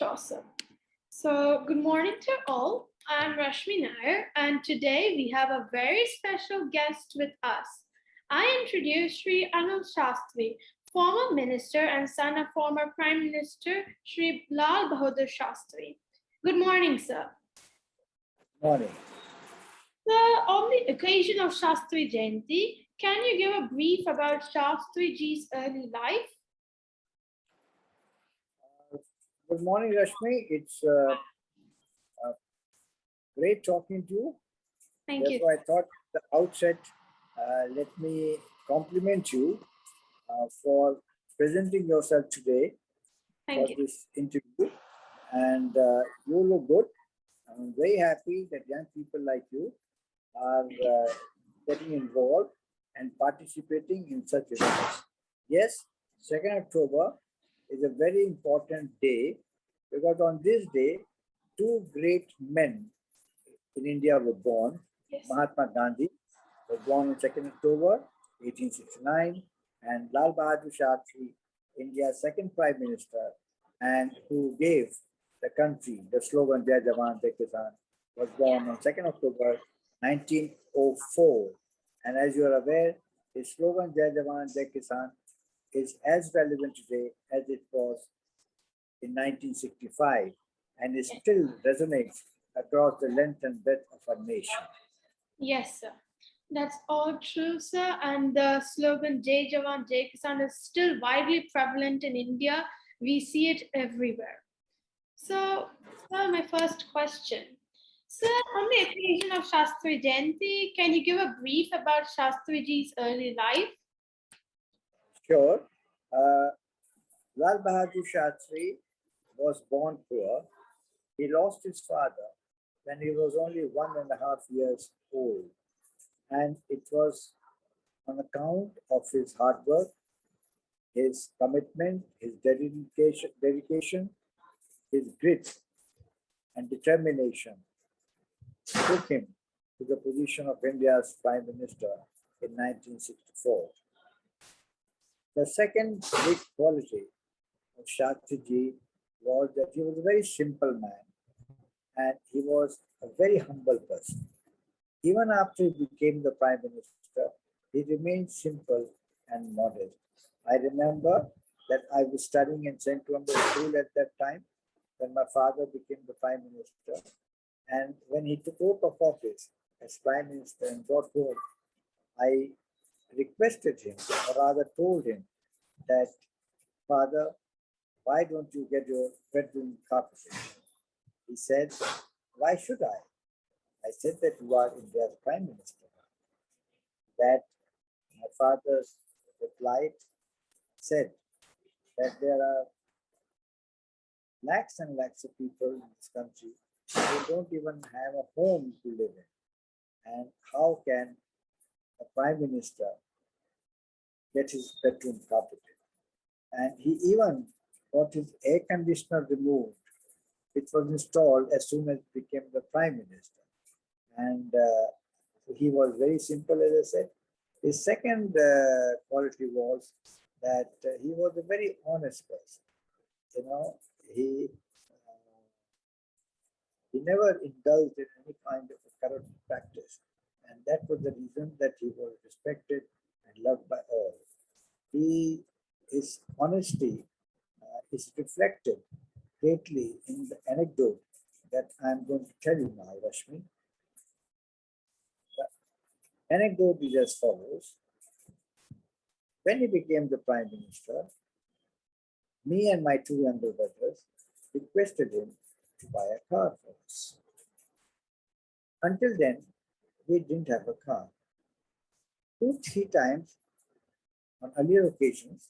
Awesome. So, good morning to all. I'm Rashmi Nair, and today we have a very special guest with us. I introduce Shri Anil Shastri, former minister and son of former Prime Minister Shri Lal Bahadur Shastri. Good morning, sir. Morning. So, on the occasion of Shastri Jayanti, can you give a brief about Shastriji's early life? Good morning, Rashmi. It's great talking to you. Thank you. Therefore, I thought at the outset, let me compliment you for presenting yourself today Thank for you. this interview. And you look good. I'm very happy that young people like you are getting involved and participating in such events. Yes, 2nd October is a very important day because on this day, two great men in India were born. Yes. Mahatma Gandhi was born on 2nd October 1869, and Lal Bahadur Shastri, India's second Prime Minister, and who gave the country the slogan Jai Jawan Jai Kisan, was born on 2nd October 1904. And as you are aware, the slogan Jai Jawan Jai Kisan is as relevant today as it was in 1965, and it still resonates across the length and breadth of our nation. Yes, sir. That's all true, sir. And the slogan Jai Jawan Jai Kisan is still widely prevalent in India. We see it everywhere. So, sir, my first question. Sir, on the occasion of Shastri Jayanti, can you give a brief about Shastriji's early life? Sure. Lal Bahadur Shastri was born poor. He lost his father when he was only 1.5 years old. And it was on account of his hard work, his commitment, his dedication, his grit and determination took him to the position of India's Prime Minister in 1964. The second big quality of Shastriji was that he was a very simple man and he was a very humble person. Even after he became the Prime Minister, he remained simple and modest. I remember that I was studying in St. Columba's School at that time when my father became the Prime Minister. And when he took oath of office as Prime Minister and got home, I requested him, or rather told him, that, Father, why don't you get your bedroom carpeted? He said, why should I? I said that you are India's Prime Minister. That my father replied, said that there are lakhs and lakhs of people in this country who don't even have a home to live in. And how can a Prime Minister get his bedroom carpeted? And he even got his air conditioner removed, which was installed as soon as he became the Prime Minister. And he was very simple, as I said. His second quality was that he was a very honest person. You know, he never indulged in any kind of a corrupt practice. And that was the reason that he was respected and loved by all. His honesty is reflected greatly in the anecdote that I'm going to tell you now, Rashmi. The anecdote is as follows. When he became the Prime Minister, me and my two younger brothers requested him to buy a car for us. Until then, we didn't have a car. 2-3 times on earlier occasions,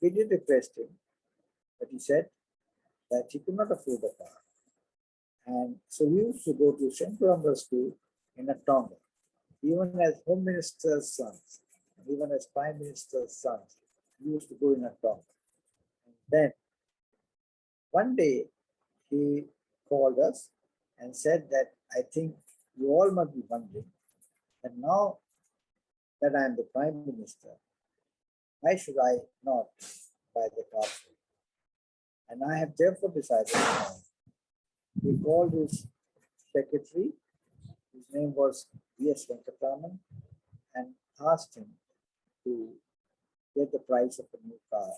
we did request him, but he said that he could not afford a car. And so we used to go to St. Columba's School in a Tonga. Even as Home Minister's sons, and even as Prime Minister's sons, we used to go in a Tonga. And then one day he called us and said that, I think you all must be wondering that now that I am the Prime Minister, why should I not buy the car? And I have therefore decided now. We called his secretary, his name was V.S. Venkataraman, and asked him to get the price of a new car.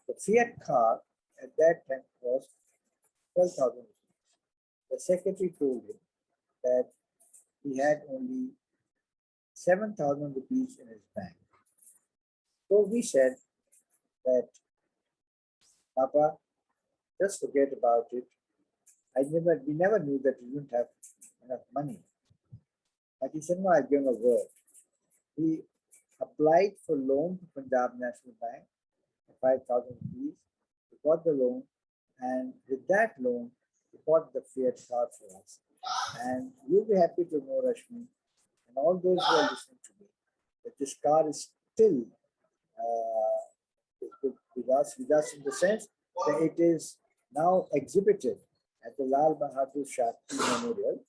The Fiat car at that time cost 12,000 rupees. The secretary told him that he had only 7,000 rupees in his bank. So we said that, Papa, just forget about it. We never knew that you didn't have enough money. But he said, no, I've given a word. He applied for loan to Punjab National Bank, 5,000 rupees. He got the loan, and with that loan, he bought the Fiat car for us. And you'll be happy to know, Rashmi, and all those who are listening to me, that this car is still with us in the sense that it is now exhibited at the Lal Bahadur Shastri Memorial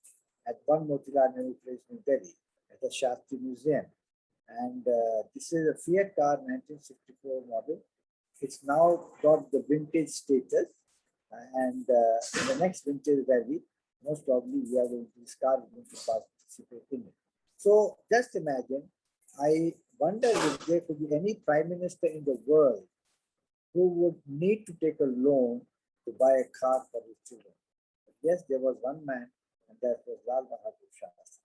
at 1 Motilal Nehru Place, New Delhi, at the Shastri Museum. And this is a Fiat car 1964 model. It's now got the vintage status, and in the next vintage rally, most probably we are going to, this car is going to participate in it. So just imagine, I wonder if there could be any prime minister in the world who would need to take a loan to buy a car for his children. But yes, there was one man, and that was Lal Bahadur Shastri.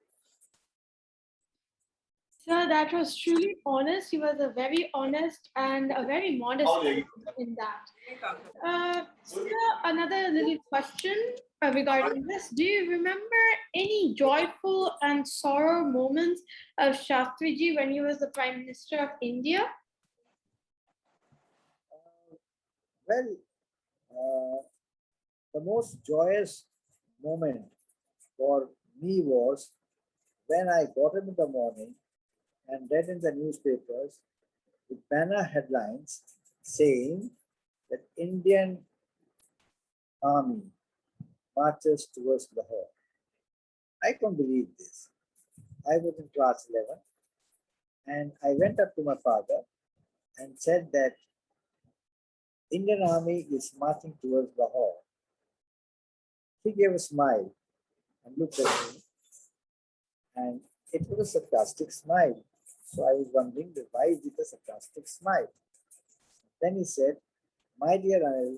Sir, that was truly honest. He was a very honest and a very modest person in that. Sir, another little question regarding this. Do you remember any joyful and sorrow moments of Shastriji when he was the Prime Minister of India? The most joyous moment for me was when I got up in the morning and read in the newspapers with banner headlines saying that Indian army marches towards Lahore. I couldn't believe this. I was in class 11 and I went up to my father and said that Indian army is marching towards Lahore. He gave a smile and looked at me, and it was a sarcastic smile. So I was wondering why is it a sarcastic smile? Then he said, my dear Anil,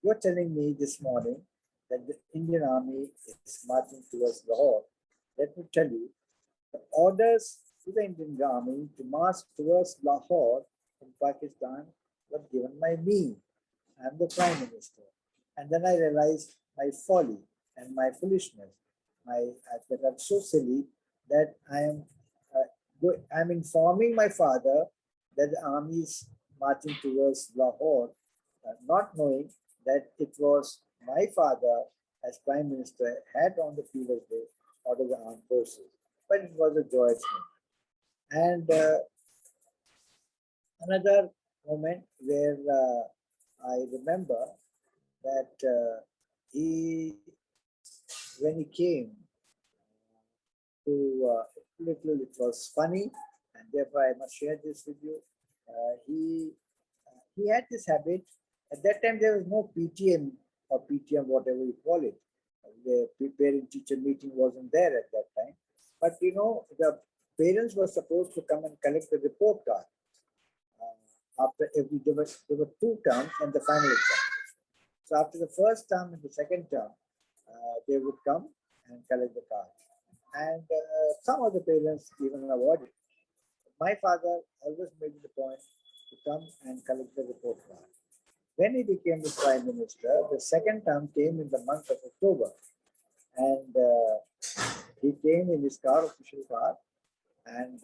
you're telling me this morning that the Indian army is marching towards Lahore. Let me tell you, the orders to the Indian army to march towards Lahore in Pakistan were given by me. I'm the Prime Minister. And then I realized my folly and my foolishness. That I'm so silly that I'm informing my father that the army is marching towards Lahore, not knowing that it was my father as Prime Minister had on the previous day ordered the armed forces. But it was a joyous moment. And another moment where I remember that when he came to it was funny, and therefore I must share this with you. He had this habit. At that time, there was no PTM or PTM, whatever you call it. The parent-teacher meeting wasn't there at that time. But you know, the parents were supposed to come and collect the report card after every. There were 2 terms and the final exam. So after the first term and the second term, they would come and collect the card. And some of the parents even avoided. My father always made it a point to come and collect the report card. When he became the Prime Minister, the second term came in the month of October. And he came in his car, official car, and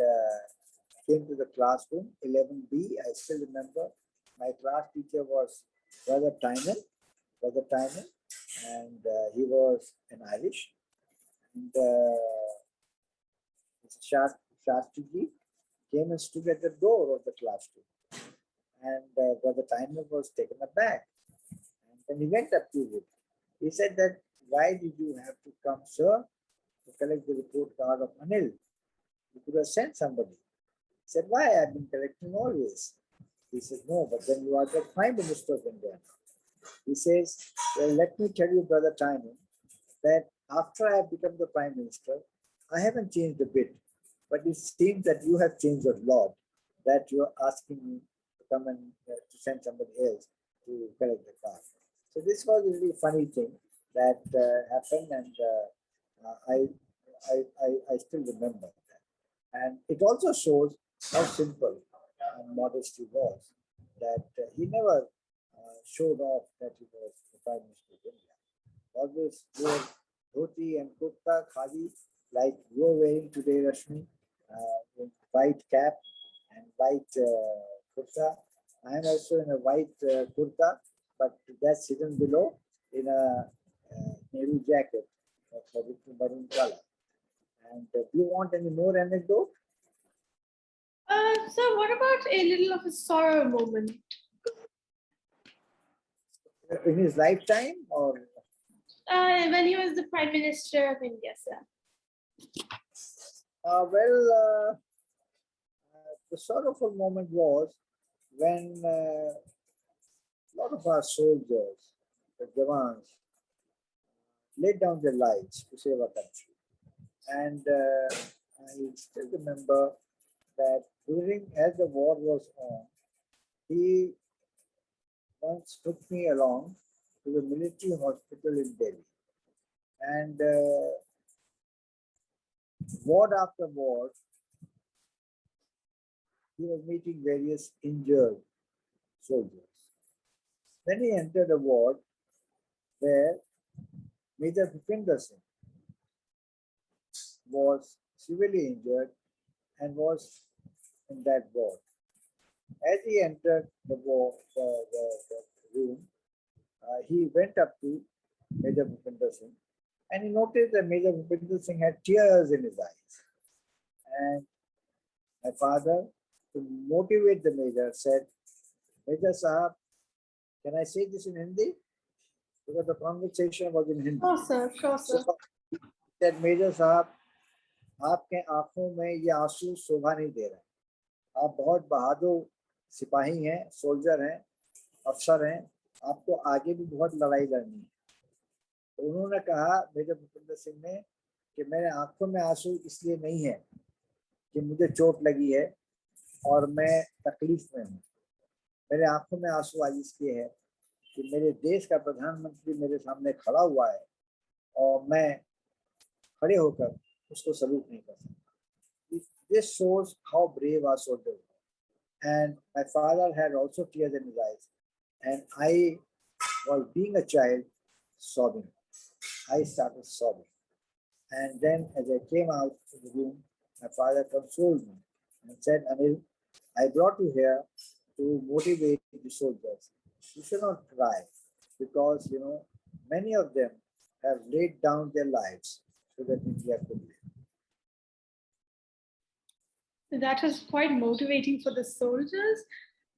came to the classroom, 11B. I still remember my class teacher was Brother Tynan, and he was an Irish. And Shastriji came and stood at the door of the classroom. And Brother Tynan was taken aback. And then he went up to him. He said that, why did you have to come, sir, to collect the report card of Anil? You could have sent somebody. He said, why? I've been collecting always. He says, no, but then you are the Prime Minister of India. He says, well, let me tell you, Brother Timon, that after I have become the Prime Minister, I haven't changed a bit. But it seems that you have changed a lot, that you are asking me to come and to send somebody else to collect the car. So this was a really funny thing that happened, and I still remember that. And it also shows how simple and modest he was, that he never showed off that he was the Prime Minister of India. Always wore dhoti and kurta, khadi, like you're wearing today, Rashmi, with white cap and white kurta. I am also in a white kurta, but that's hidden below in a Nehru jacket of a maroon color. And do you want any more anecdote? So what about a little of a sorrow moment? In his lifetime, or? When he was the Prime Minister of India, sir. The sorrowful moment was when a lot of our soldiers, the Jawans, laid down their lives to save our country. And I still remember that as the war was on, he once took me along to the military hospital in Delhi. And ward after ward, he was meeting various injured soldiers. Then he entered a ward where Major Bhupinder Singh was severely injured and was in that ward. As he entered the room, he went up to Major Bhupinder Singh and he noticed that Major Bhupinder Singh had tears in his eyes. And my father, to motivate the Major, said, Major Sahab, can I say this in Hindi? Because the conversation was in Hindi. Sure, sir. Sure, sir. So, that Major Sahab, आपके आंखों में ये आंसू शोभा नहीं दे रहे। आप बहुत बहादुर सिपाही हैं, सोल्जर हैं, अफसर हैं, आपको आगे भी बहुत लड़ाई लड़नी है। तो उन्होंने कहा मेजर भूपेंद्र सिंह ने कि मेरे आंखों में आंसू इसलिए नहीं है कि मुझे चोट लगी है और मैं तकलीफ में हूँ। मेरे आंखों में आंसू आज इसलिए है कि मेरे देश का प्रधानमंत्री मेरे सामने खड़ा हुआ है और मैं खड़े होकर उसको सलूट नहीं कर सकता। This shows how brave our soldiers were. And my father had also tears in his eyes. And I was, being a child, sobbing. I started sobbing. And then as I came out of the room, my father consoled me and said, Anil, I brought you here to motivate the soldiers. You should not cry because, many of them have laid down their lives so that India could live. That was quite motivating for the soldiers.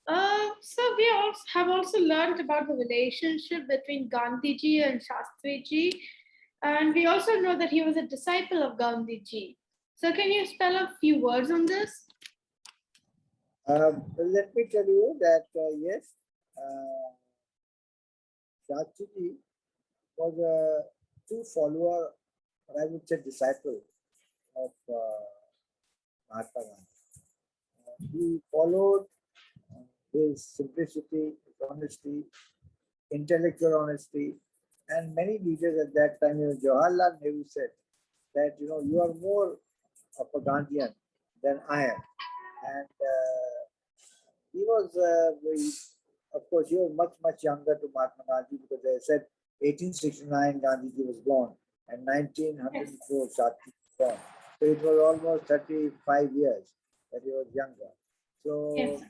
So we have also learned about the relationship between Gandhiji and Shastriji. And we also know that he was a disciple of Gandhiji. So can you spell a few words on this? Let me tell you that, yes, Shastriji was a true follower, or I would say disciple of Mahatma Gandhi. He followed his simplicity, his honesty, intellectual honesty, and many leaders at that time, Jawaharlal Nehru said that, you are more of a Gandhian than I am. And he was of course, he was much younger to Mahatma Gandhi because they said 1869 Gandhiji was born and 1904 Shastriji was born. So it was almost 35 years that he was younger. So Yes.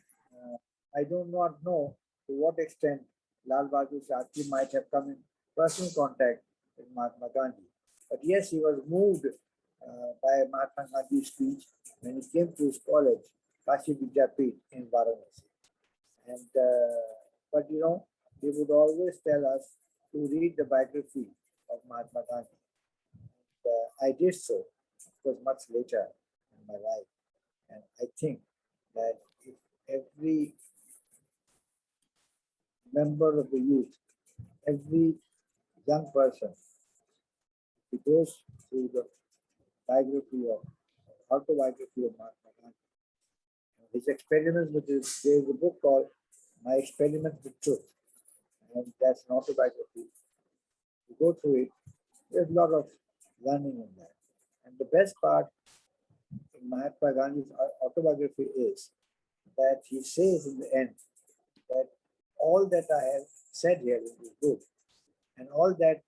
I do not know to what extent Lal Bahadur Shastri might have come in personal contact with Mahatma Gandhi. But yes, he was moved by Mahatma Gandhi's speech when he came to his college, Kashi Vidyapith in Varanasi. And but he would always tell us to read the biography of Mahatma Gandhi. And, I did so. It was much later in my life. And I think that if every member of the youth, every young person, he goes through the biography of autobiography of Mahatma Gandhi. His experiments with his, there is a book called My Experiments with Truth, and that's an autobiography. You go through it, there's a lot of learning in that. And the best part in Mahatma Gandhi's autobiography is that he says in the end that all that I have said here in this book and all that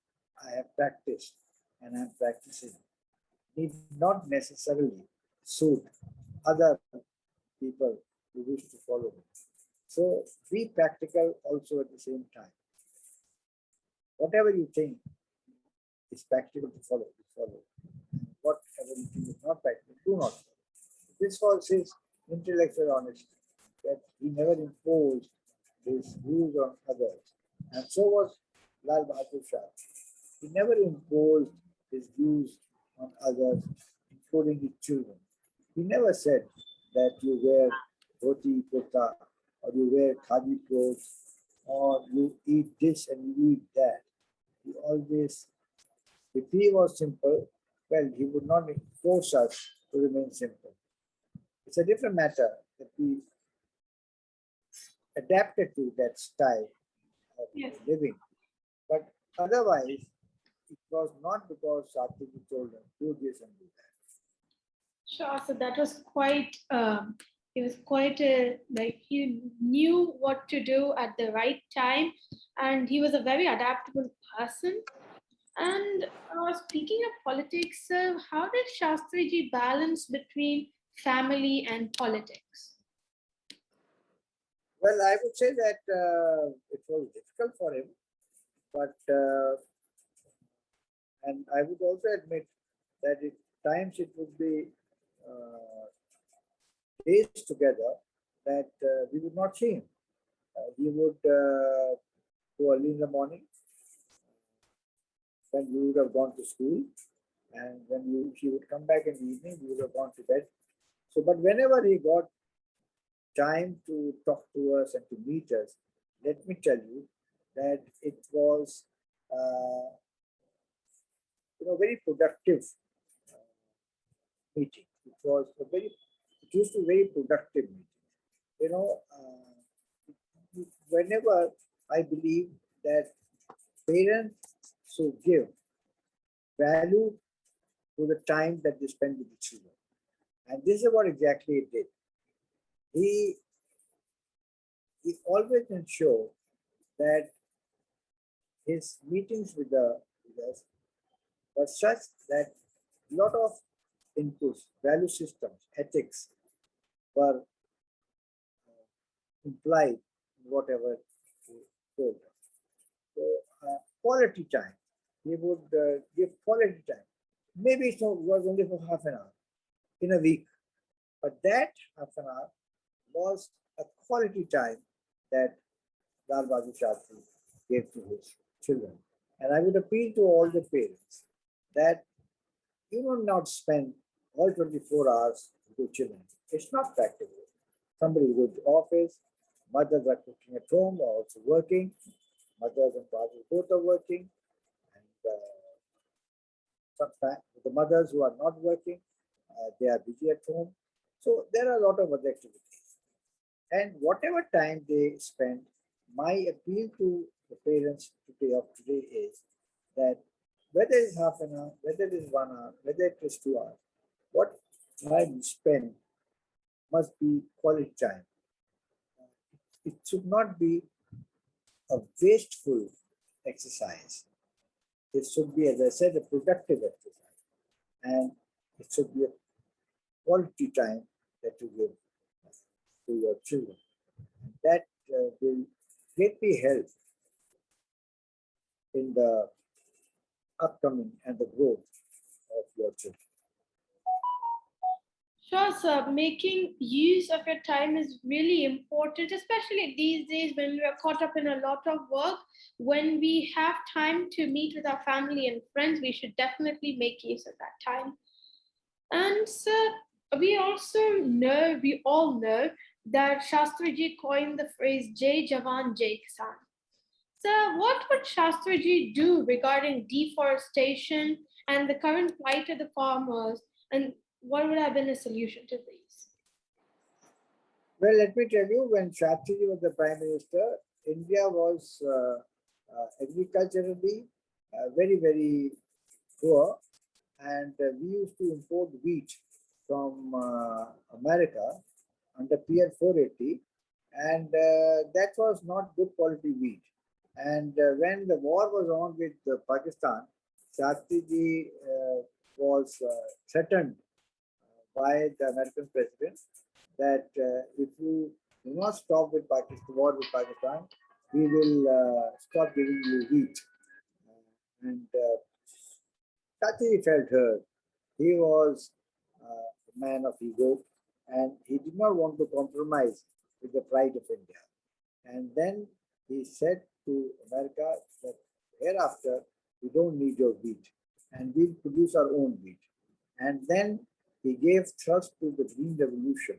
I have practiced and I'm practicing need not necessarily suit other people who wish to follow me. So be practical also at the same time. Whatever you think is practical to follow, follow. Whatever you think is not practical, do not follow. This was his intellectual honesty, that he never imposed his views on others. And so was Lal Bahadur Shastri. He never imposed his views on others, including his children. He never said that you wear dhoti, kurta, or you wear khadi clothes, or you eat this and you eat that. He always, if he was simple, well, he would not force us to remain simple. It's a different matter that we adapted to that style of living. But otherwise, it was not because Shastriji told him, do this and do that. Sure. So that was quite, it was quite a, like, he knew what to do at the right time, and he was a very adaptable person. And speaking of politics, how did Shastriji balance between family and politics? Well, I would say that it was difficult for him, but and I would also admit that at times it would be days together that we would not see him. He would go early in the morning when we would have gone to school, and when he would come back in the evening, we would have gone to bed. So, but whenever he got time to talk to us and to meet us, let me tell you that it was very productive meeting. It used to be very productive meeting. Whenever I believe that parents should give value to the time that they spend with the children. And this is what exactly he did. He always ensured that his meetings with us were such that a lot of inputs, value systems, ethics were implied in whatever he told us. So, quality time. He would give quality time. Maybe it was only for half an hour in a week, but that half an hour was a quality time that Lal Bahadur Shastri gave to his children. And I would appeal to all the parents that you will not spend all 24 hours with your children. It's not practical. Somebody goes to office, mothers are cooking at home, are also working, mothers and fathers both are working, and sometimes the mothers who are not working, they are busy at home. So there are a lot of other activities. And whatever time they spend, my appeal to the parents today is that whether it's half an hour, whether it is 1 hour, whether it is 2 hours, what time you spend must be quality time. It should not be a wasteful exercise. It should be, as I said, a productive exercise. And it should be a quality time that you give to your children. That will greatly help in the upcoming and the growth of your children. Sure, sir. Making use of your time is really important, especially these days when we are caught up in a lot of work. When we have time to meet with our family and friends, we should definitely make use of that time. And sir, we all know that Shastriji coined the phrase Jai Jawan, Jai Kisan. So, what would Shastriji do regarding deforestation and the current plight of the farmers, and what would have been a solution to these? Well, let me tell you, when Shastriji was the Prime Minister, India was agriculturally very, very poor, and we used to import wheat from America under PL 480, and that was not good quality wheat. And when the war was on with Pakistan, Shastriji was threatened by the American president that if you do not stop with Pakistan, war with Pakistan, we will stop giving you wheat. And Shastriji felt hurt. He was a man of ego, and he did not want to compromise with the pride of India. And then he said to America that hereafter we don't need your wheat, and we'll produce our own wheat. And then he gave thrust to the Green Revolution.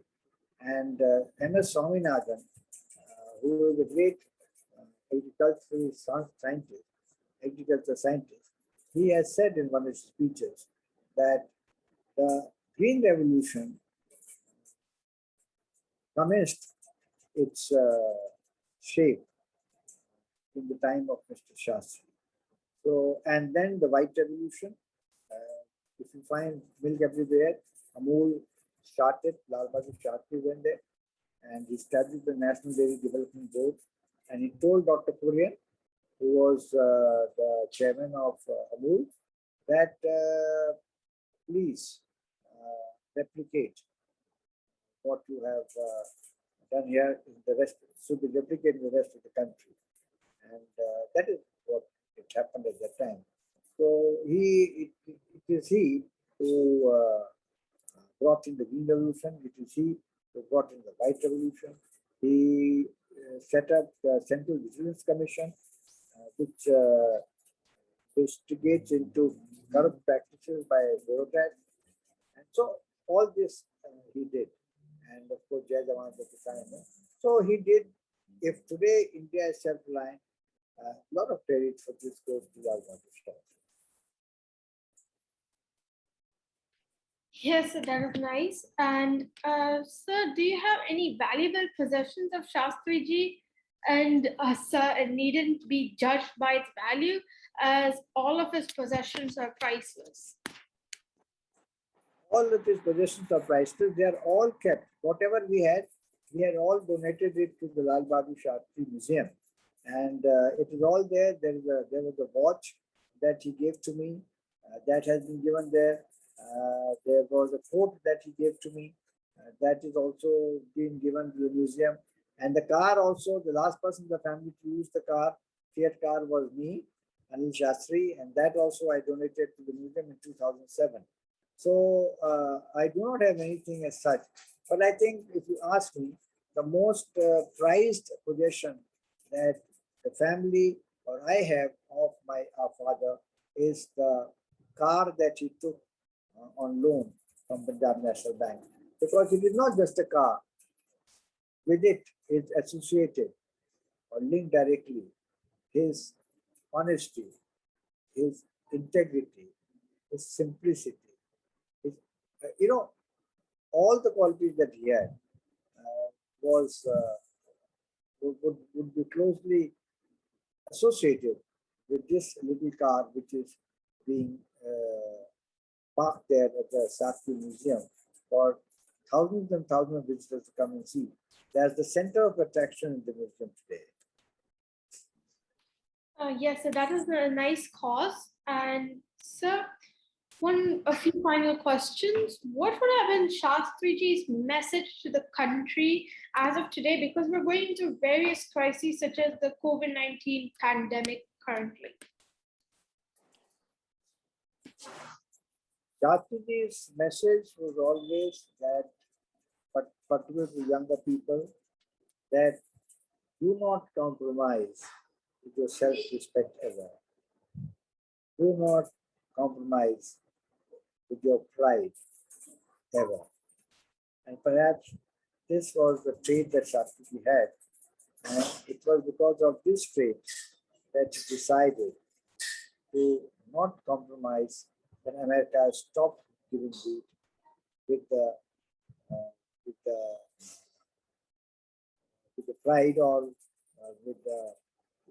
And M.S. Swaminathan, who is a great agricultural scientist, he has said in one of his speeches that the Green Revolution commenced its shape in the time of Mr. Shastri. So, and then the White Revolution, if you find milk everywhere, Amul started, Lal Bahadur Shastri went there, and he established the National Dairy Development Board, and he told Dr. Kurian, who was the chairman of Amul, that please replicate what you have done here in the rest, should be replicated in the rest of the country. And that is what it happened at that time. So it is he who brought in the Green Revolution, it is he who brought in the White Revolution. He set up the Central Vigilance Commission, which investigates into corrupt practices by bureaucrats. And so all this he did. And of course, Jai Jawan Jai Kisan. So he did. If today India is self-reliant, a lot of credit for this goes to Lal Bahadur Shastri. Yes, so that is nice. And sir, do you have any valuable possessions of Shastriji? And sir, it needn't be judged by its value, as all of his possessions are priceless. All of his possessions are priceless. They are all kept. Whatever we had all donated it to the Lal Bahadur Shastri Museum. And it is all there. There was a watch that he gave to me that has been given there. There was a coat that he gave to me that is also being given to the museum. And the car also, the last person in the family to use the car, Fiat car, was me, Anil Shastri, and that also I donated to the museum in 2007. So I do not have anything as such. But I think if you ask me, the most prized possession that the family or I have of our father is the car that he took on loan from Punjab National Bank. Because it is not just a car. With it is associated or linked directly his honesty, his integrity, his simplicity, his, all the qualities that he had would be closely associated with this little car which is being parked there at the Shastri Museum for thousands and thousands of visitors to come and see. That's the center of attraction in the museum today. Yes, so that is a nice cause. And sir, a few final questions. What would have been Shastriji's message to the country as of today? Because we're going through various crises such as the COVID-19 pandemic currently. Shastriji's message was always that, but particularly to younger people, that do not compromise with your self-respect ever. Do not compromise with your pride ever. And perhaps this was the trait that Shastriji had. And it was because of this trait that he decided to not compromise when America stopped giving with the uh, with the with the pride or with the,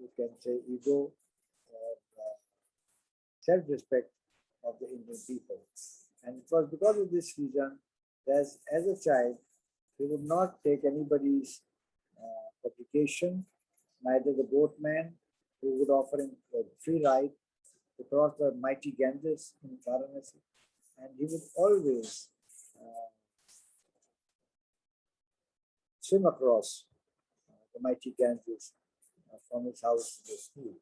you can say, ego or self-respect of the Indian people. And it was because of this reason that as a child, he would not take anybody's publication, neither the boatman who would offer him a free ride to cross the mighty Ganges in Varanasi. And he would always swim across the mighty Ganges from his house to the school.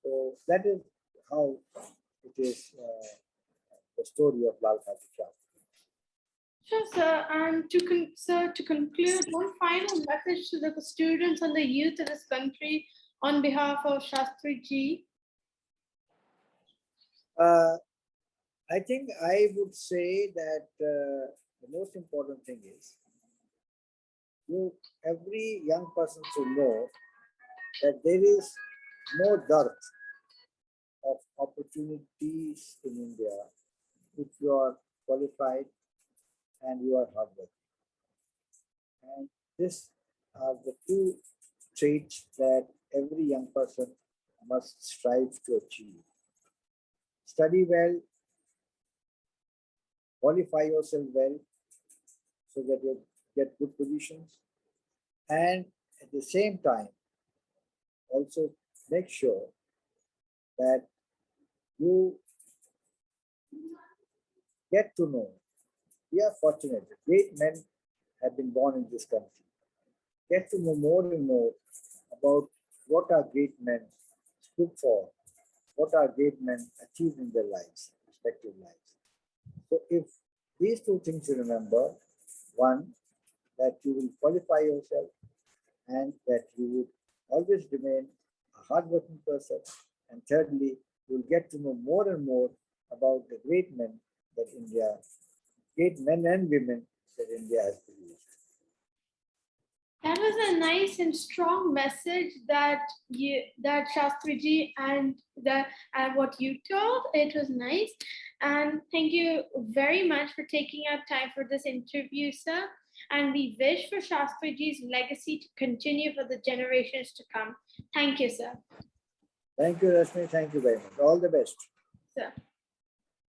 So that is how it is the story of Lal Bahadur Shastri. Sure, sir. And to conclude, one final message to the students and the youth of this country on behalf of Shastriji. I think I would say that the most important thing is every young person should know that there is no dearth of opportunities in India if you are qualified and you are hardworking. And these are the two traits that every young person must strive to achieve. Study well, qualify yourself well so that you get good positions, and at the same time also make sure that you get to know. We are fortunate that great men have been born in this country. Get to know more and more about what our great men stood for, what our great men achieved in their lives, respective lives. So if these two things you remember, one, that you will qualify yourself and that you would always remain a hardworking person, and thirdly, you will get to know more and more about the great men that India, great men and women that India has produced. That was a nice and strong message that Shastriji and what you told. It was nice, and thank you very much for taking out time for this interview, sir. And we wish for Shastriji's legacy to continue for the generations to come. Thank you, sir. Thank you, Rashmi. Thank you very much. All the best. Sir.